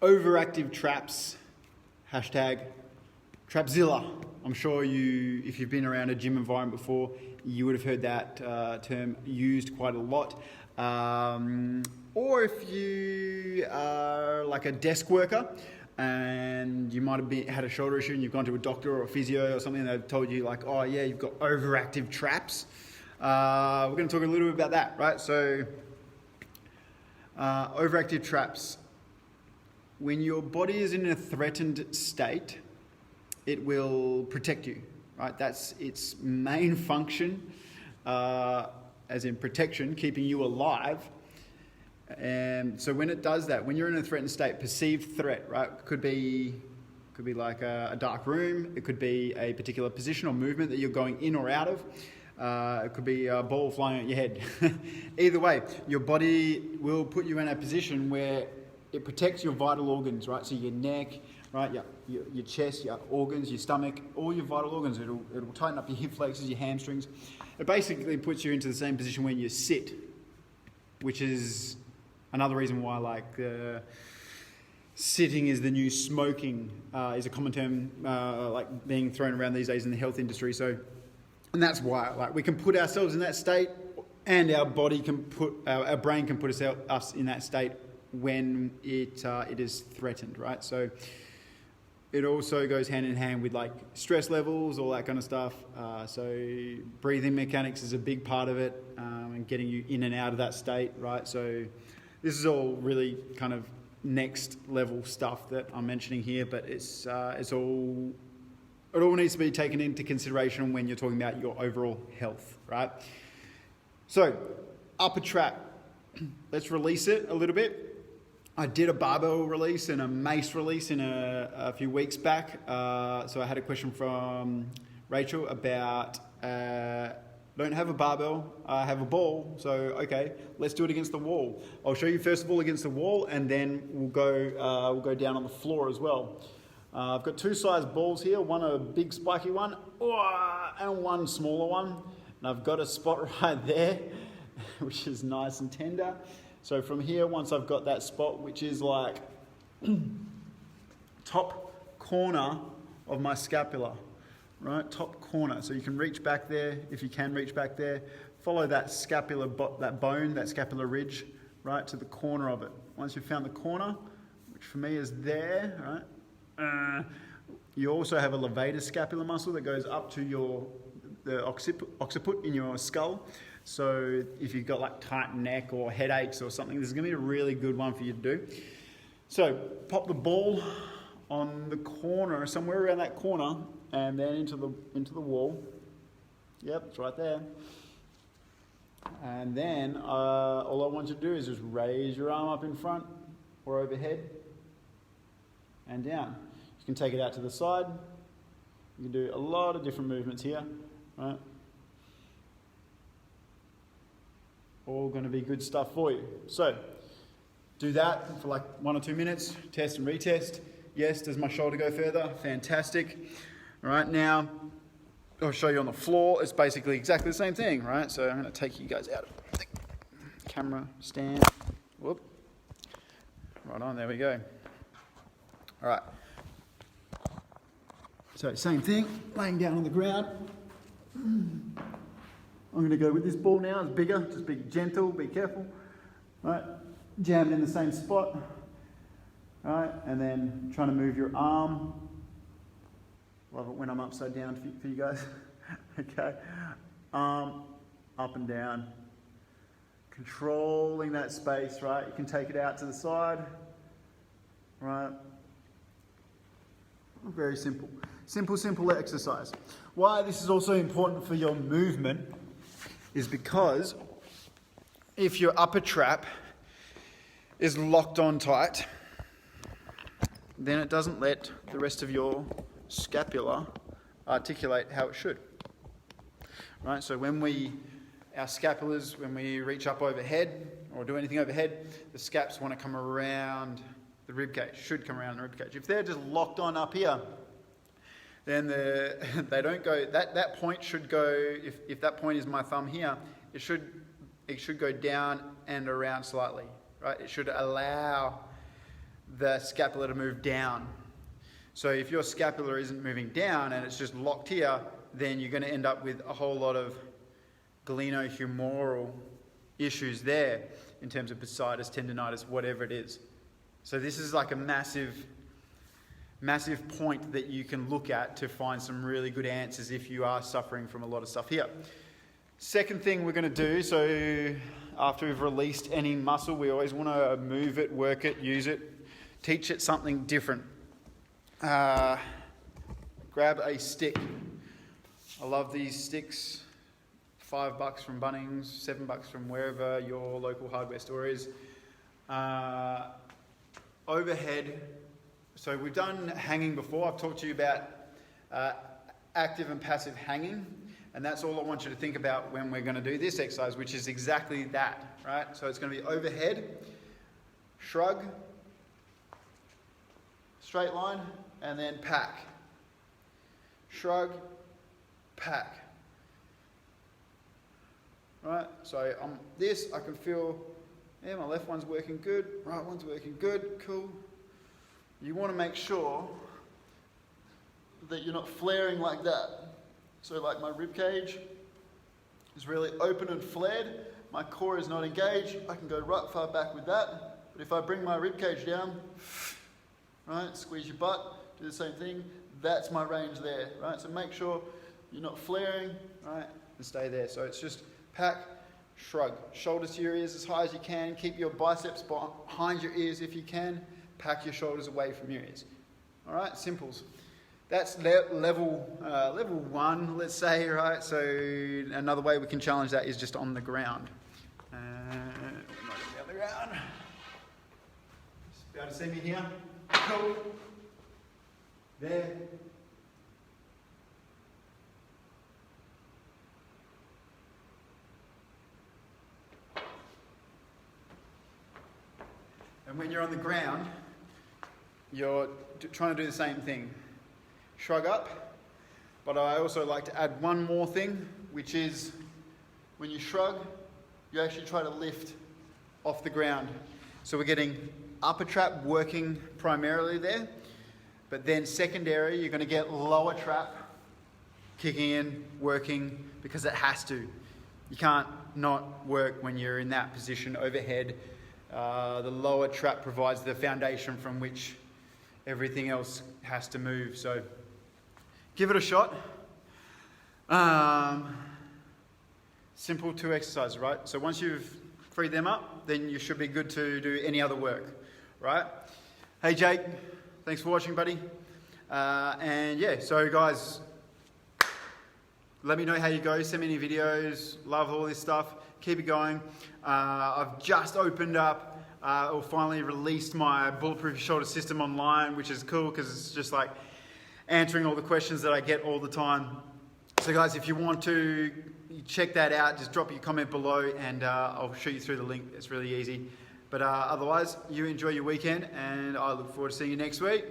Overactive traps, hashtag Trapzilla. I'm sure if you've been around a gym environment before, you would have heard that term used quite a lot. Or if you are like a desk worker and you might have had a shoulder issue and you've gone to a doctor or a physio or something and they've told you like, oh yeah, you've got overactive traps. We're going to talk a little bit about that, right? So overactive traps. When your body is in a threatened state, it will protect you, right? That's its main function, as in protection, keeping you alive. And so when it does that, when you're in a threatened state, perceived threat, right? Could be like a dark room. It could be a particular position or movement that you're going in or out of. It could be a ball flying at your head. Either way, your body will put you in a position where it protects your vital organs, right? So your neck, right? Your chest, your organs, your stomach, all your vital organs. It'll tighten up your hip flexors, your hamstrings. It basically puts you into the same position when you sit, which is another reason why sitting is the new smoking, is a common term like being thrown around these days in the health industry. And that's why we can put ourselves in that state, and our body can our brain can put us in that state when it is threatened, right? So it also goes hand in hand with like stress levels, all that kind of stuff. So breathing mechanics is a big part of it, and getting you in and out of that state, right? So this is all really kind of next level stuff that I'm mentioning here, but it all needs to be taken into consideration when you're talking about your overall health, right? So upper trap, let's release it a little bit. I did a barbell release and a mace release in a few weeks back. So I had a question from Rachel about, don't have a barbell, I have a ball. So, okay, let's do it against the wall. I'll show you first of all against the wall, and then we'll go down on the floor as well. I've got two size balls here, one a big spiky one, and one smaller one. And I've got a spot right there, which is nice and tender. So from here, once I've got that spot, which is like top corner of my scapula, right? Top corner. So you can reach back there, if you can reach back there. Follow that scapular, that bone, that scapular ridge, right, to the corner of it. Once you've found the corner, which for me is there, right? You also have a levator scapular muscle that goes up to the occiput in your skull. So if you've got like tight neck or headaches or something, this is going to be a really good one for you to do. So pop the ball on the corner, somewhere around that corner, and then into the wall. Yep, it's right there. And then all I want you to do is just raise your arm up in front or overhead and down. You can take it out to the side. You can do a lot of different movements here, right? All going to be good stuff for you. So do that for like 1 or 2 minutes, test and retest. Yes, does my shoulder go further? Fantastic. All right, now I'll show you on the floor. It's basically exactly the same thing, right? So I'm going to take you guys out of the camera stand. Whoop. Right on, there we go. All right. So same thing, laying down on the ground. I'm going to go with this ball now. It's bigger. Just be gentle. Be careful. Right. Jam it in the same spot. Right. And then trying to move your arm. Love it when I'm upside down for you guys. Okay. Arm up and down. Controlling that space. Right. You can take it out to the side. Right. Very simple. Simple exercise. Why this is also important for your movement is because if your upper trap is locked on tight, then it doesn't let the rest of your scapula articulate how it should. Right? So when our scapulars, when we reach up overhead or do anything overhead, the scaps want to come around the rib cage, should come around the rib cage. If they're just locked on up here, then they don't go, that point should go, if that point is my thumb here, it should go down and around slightly, right? It should allow the scapula to move down. So if your scapula isn't moving down and it's just locked here, then you're going to end up with a whole lot of glenohumeral issues there in terms of bursitis, tendonitis, whatever it is. So this is like a massive point that you can look at to find some really good answers if you are suffering from a lot of stuff here. Second thing we're going to do, so after we've released any muscle, we always want to move it, work it, use it, teach it something different. Grab a stick. I love these sticks. $5 from Bunnings, $7 from wherever your local hardware store is. Overhead. So we've done hanging before. I've talked to you about active and passive hanging, and that's all I want you to think about when we're going to do this exercise, which is exactly that, right? So it's going to be overhead, shrug, straight line, and then pack. Shrug, pack. Right, so I can feel, yeah, my left one's working good, right one's working good, cool. You want to make sure that you're not flaring like that. So like my rib cage is really open and flared, my core is not engaged, I can go right far back with that. But if I bring my rib cage down, right, squeeze your butt, do the same thing, that's my range there, right? So make sure you're not flaring, right, and stay there. So it's just pack, shrug. Shoulders to your ears as high as you can. Keep your biceps behind your ears if you can. Pack your shoulders away from your ears. All right, simples. That's level 1, let's say, right? So another way we can challenge that is just on the ground. We're not on the ground. Just be able to see me here. Cool. There. And when you're on the ground, you're trying to do the same thing. Shrug up, but I also like to add one more thing, which is when you shrug, you actually try to lift off the ground. So we're getting upper trap working primarily there, but then secondary, you're going to get lower trap kicking in, working, because it has to. You can't not work when you're in that position overhead. The lower trap provides the foundation from which everything else has to move. So give it a shot. Simple 2 exercises, right? So once you've freed them up, then you should be good to do any other work, right? Hey Jake, thanks for watching, buddy. And yeah, so guys, let me know how you go. Send me any videos. Love all this stuff. Keep it going. I've just opened up or finally released my Bulletproof Shoulder System online, which is cool because it's just like answering all the questions that I get all the time. So guys, if you want to check that out, just drop your comment below and I'll shoot you through the link. It's really easy. But otherwise, you enjoy your weekend and I look forward to seeing you next week.